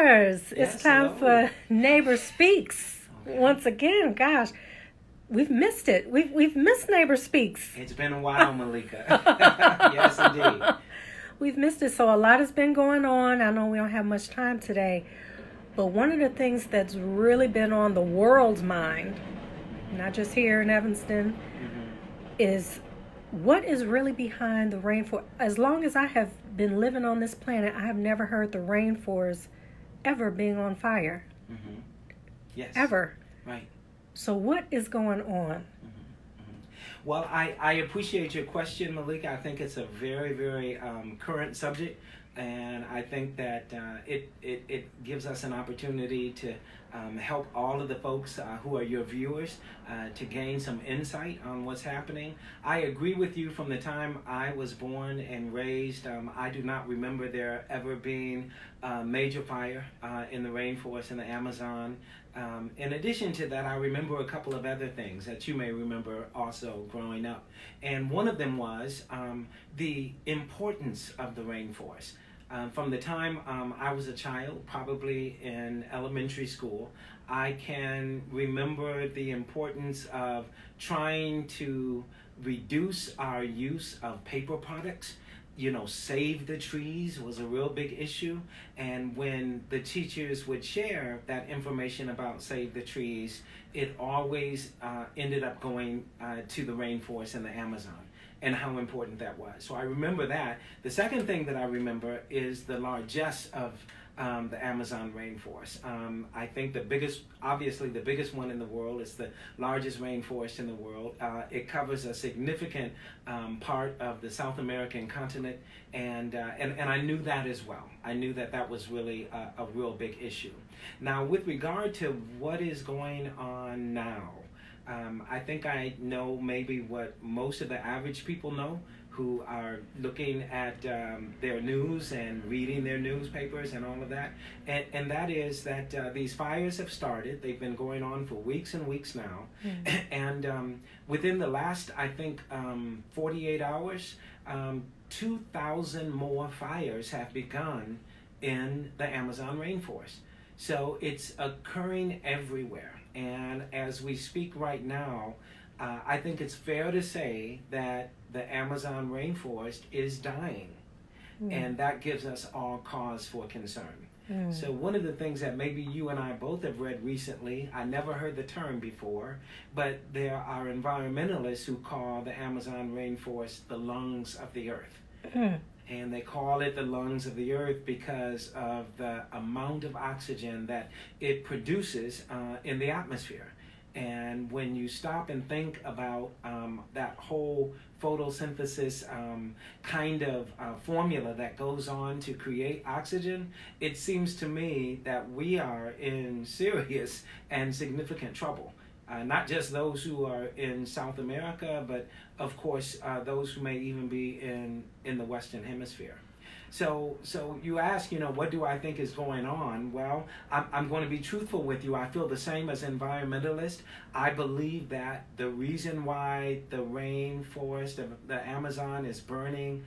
Neighbors. Yes, It's time hello. for Neighbors Speaks. Okay. Once again, gosh, we've missed it. We've missed Neighbors Speaks. It's been a while, Malika. Yes, indeed. We've missed it. So a lot has been going on. I know we don't have much time today, but one of the things that's really been on the world's mind, not just here in Evanston, is what is really behind the rainforest. As long as I have been living on this planet, I have never heard the rainforest ever being on fire. Mm-hmm. Yes. Ever. Right. So what is going on? Well, I appreciate your question, Malika. I think it's a very, very current subject, and I think that it gives us an opportunity to help all of the folks who are your viewers to gain some insight on what's happening. I agree with you. From the time I was born and raised, I do not remember there ever being a major fire in the rainforest in the Amazon. In addition to that, I remember a couple of other things that you may remember also growing up. And one of them was the importance of the rainforest. From the time I was a child, probably in elementary school, I can remember the importance of trying to reduce our use of paper products. You know, save the trees was a real big issue. And when the teachers would share that information about save the trees, it always ended up going to the rainforest and the Amazon, and how important that was. So I remember that. The second thing that I remember is the largesse of the Amazon rainforest. I think obviously the biggest one in the world is the largest rainforest in the world. It covers a significant part of the South American continent, and I knew that as well. I knew that that was really a real big issue. Now, with regard to what is going on now, I think I know maybe what most of the average people know who are looking at their news and reading their newspapers and all of that. And that is that these fires have started. They've been going on for weeks and weeks now. And within the last, I think, 48 hours, 2,000 more fires have begun in the Amazon rainforest. So it's occurring everywhere. And as we speak right now, I think it's fair to say that the Amazon rainforest is dying. And that gives us all cause for concern. So one of the things that maybe you and I both have read recently, I never heard the term before, but there are environmentalists who call the Amazon rainforest the lungs of the earth. And they call it the lungs of the earth because of the amount of oxygen that it produces in the atmosphere. And when you stop and think about that whole photosynthesis kind of formula that goes on to create oxygen, it seems to me that we are in serious and significant trouble. Not just those who are in South America, but of course those who may even be in the Western Hemisphere. So you ask, what do I think is going on? Well, I'm going to be truthful with you. I feel the same as environmentalists. I believe that the reason why the rainforest of the Amazon is burning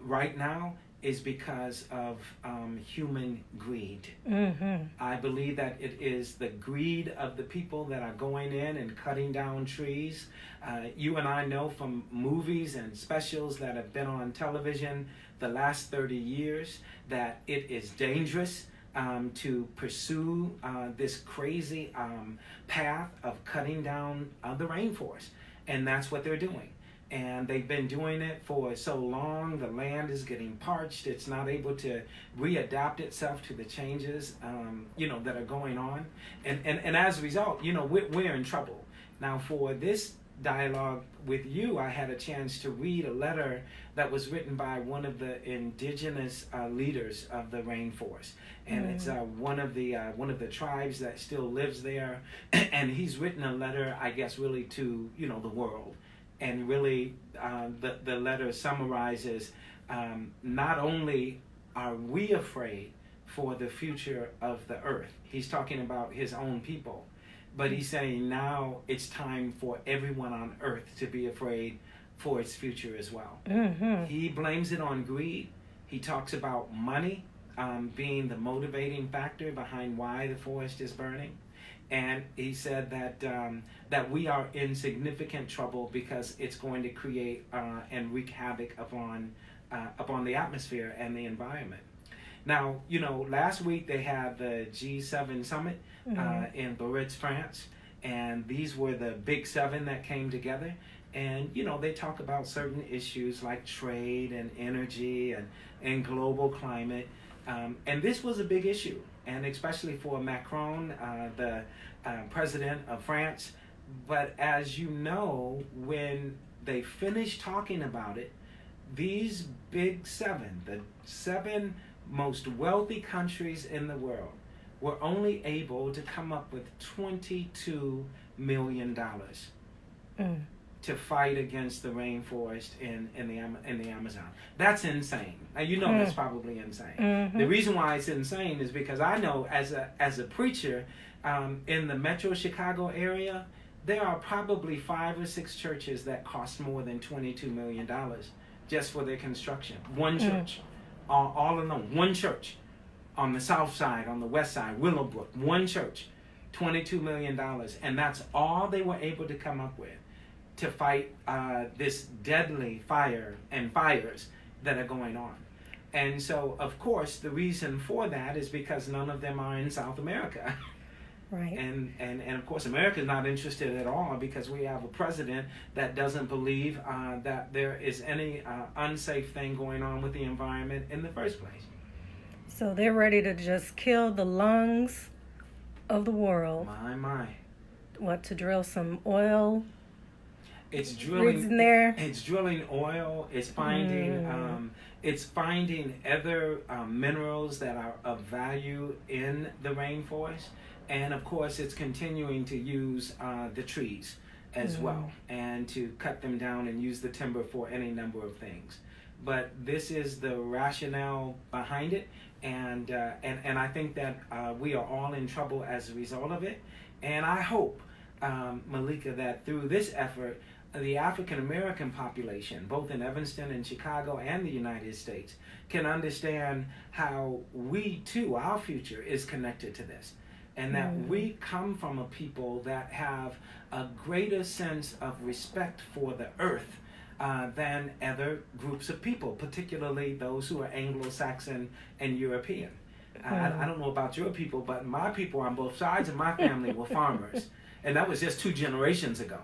right now is because of human greed. I believe that it is the greed of the people that are going in and cutting down trees. You and I know from movies and specials that have been on television the last 30 years that it is dangerous to pursue this crazy path of cutting down the rainforest. And that's what they're doing. And they've been doing it for so long. The land is getting parched. It's not able to readapt itself to the changes, that are going on. And as a result, we're in trouble. Now, for this dialogue with you, I had a chance to read a letter that was written by one of the indigenous leaders of the rainforest, and it's one of the tribes that still lives there. And he's written a letter, I guess, really to the world. And really, the letter summarizes not only are we afraid for the future of the earth, he's talking about his own people, but he's saying now it's time for everyone on earth to be afraid for its future as well. He blames it on greed. He talks about money. being the motivating factor behind why the forest is burning. And he said that we are in significant trouble because it's going to create and wreak havoc upon the atmosphere and the environment. Now, last week they had the G7 summit in Biarritz, France, and these were the big seven that came together. And they talk about certain issues like trade and energy and global climate. And this was a big issue, and especially for Macron, the president of France. But as you know, when they finished talking about it, these big seven, the seven most wealthy countries in the world, were only able to come up with $22 million to fight against the rainforest in the Amazon. That's insane. Now that's probably insane. The reason why it's insane is because I know as a preacher in the Metro Chicago area, there are probably 5 or 6 churches that cost more than $22 million just for their construction. One church, all alone. One church on the south side, on the west side, Willowbrook. One church, $22 million, and that's all they were able to come up with to fight this deadly fire and fires that are going on. And so, of course, the reason for that is because none of them are in South America. Right. And of course, America is not interested at all because we have a president that doesn't believe that there is any unsafe thing going on with the environment in the first place. So they're ready to just kill the lungs of the world. My. What, to drill some oil? It's drilling in there. It's drilling oil. It's finding other minerals that are of value in the rainforest, and of course, it's continuing to use the trees as well, and to cut them down and use the timber for any number of things. But this is the rationale behind it, and I think that we are all in trouble as a result of it. And I hope, Malika, that through this effort, the African American population, both in Evanston and Chicago and the United States, can understand how we too, our future is connected to this. And that we come from a people that have a greater sense of respect for the earth than other groups of people, particularly those who are Anglo-Saxon and European. I don't know about your people, but my people on both sides of my family were farmers. And that was just 2 generations ago.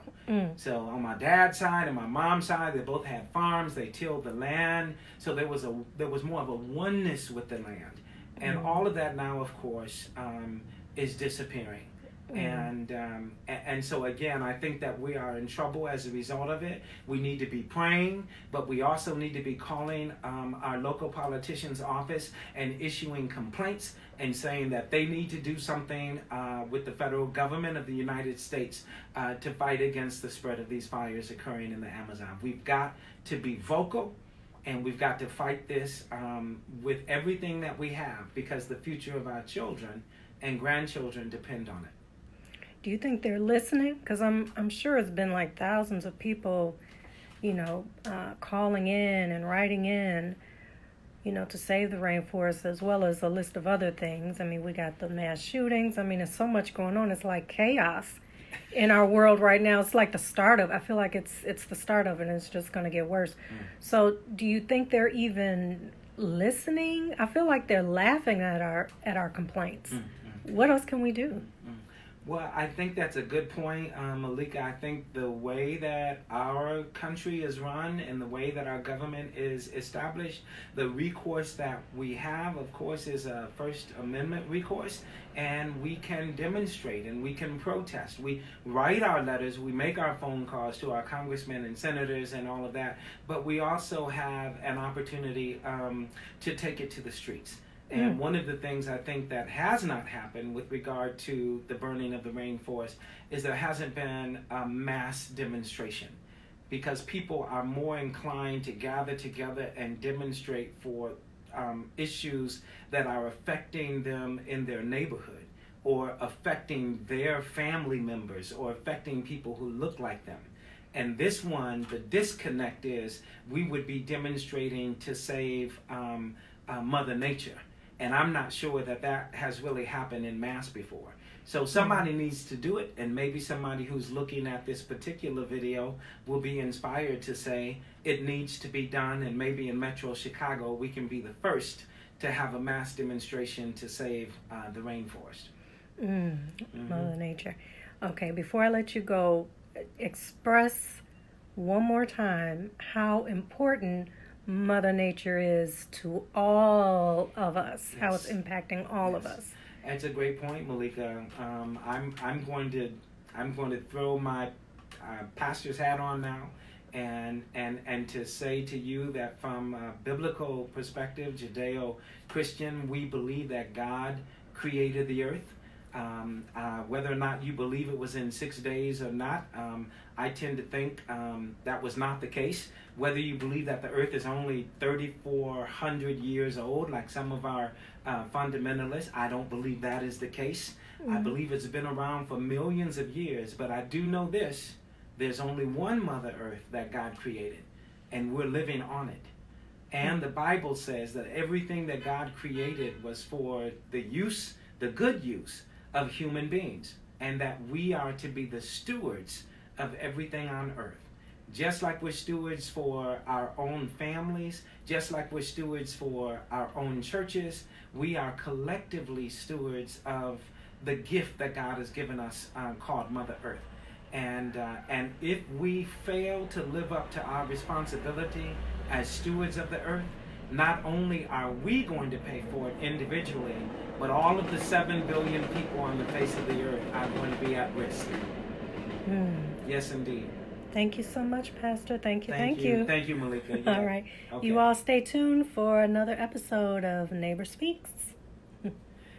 So on my dad's side and my mom's side, they both had farms. They tilled the land. So there was more of a oneness with the land. And all of that now, of course, is disappearing. And so again, I think that we are in trouble as a result of it. We need to be praying, but we also need to be calling our local politician's office and issuing complaints and saying that they need to do something with the federal government of the United States to fight against the spread of these fires occurring in the Amazon. We've got to be vocal, and we've got to fight this with everything that we have, because the future of our children and grandchildren depend on it. Do you think they're listening? Because I'm sure it's been like thousands of people, calling in and writing in, to save the rainforest, as well as a list of other things. I mean, we got the mass shootings. I mean, there's so much going on. It's like chaos in our world right now. It's like the start of. I feel like it's the start of it, and it's just going to get worse. So, do you think they're even listening? I feel like they're laughing at our complaints. What else can we do? Well, I think that's a good point, Malika. I think the way that our country is run and the way that our government is established, the recourse that we have, of course, is a First Amendment recourse, and we can demonstrate and we can protest. We write our letters, we make our phone calls to our congressmen and senators and all of that, but we also have an opportunity to take it to the streets. And one of the things I think that has not happened with regard to the burning of the rainforest is there hasn't been a mass demonstration, because people are more inclined to gather together and demonstrate for issues that are affecting them in their neighborhood, or affecting their family members, or affecting people who look like them. And this one, the disconnect is we would be demonstrating to save Mother Nature. And I'm not sure that has really happened in mass before. So somebody needs to do it, and maybe somebody who's looking at this particular video will be inspired to say it needs to be done, and maybe in Metro Chicago we can be the first to have a mass demonstration to save the rainforest. Mother Nature. Okay, before I let you go, express one more time how important Mother Nature is to all of us, Yes. how it's impacting all of us. That's a great point, Malika. I'm going to throw my pastor's hat on now, and to say to you that from a biblical perspective, Judeo-Christian, we believe that God created the earth. Whether or not you believe it was in 6 days or not, I tend to think that was not the case. Whether you believe that the earth is only 3,400 years old, like some of our fundamentalists, I don't believe that is the case. I believe it's been around for millions of years, but I do know this: there's only one Mother Earth that God created, and we're living on it. And the Bible says that everything that God created was for the good use of human beings, and that we are to be the stewards of everything on earth. Just like we're stewards for our own families, just like we're stewards for our own churches, we are collectively stewards of the gift that God has given us called Mother Earth. And if we fail to live up to our responsibility as stewards of the earth, not only are we going to pay for it individually, but all of the 7 billion people on the face of the earth are going to be at risk. Yes, indeed. Thank you so much, Pastor. Thank you. Thank you, Malika. Yeah. All right. Okay. You all stay tuned for another episode of Nabors Speaks.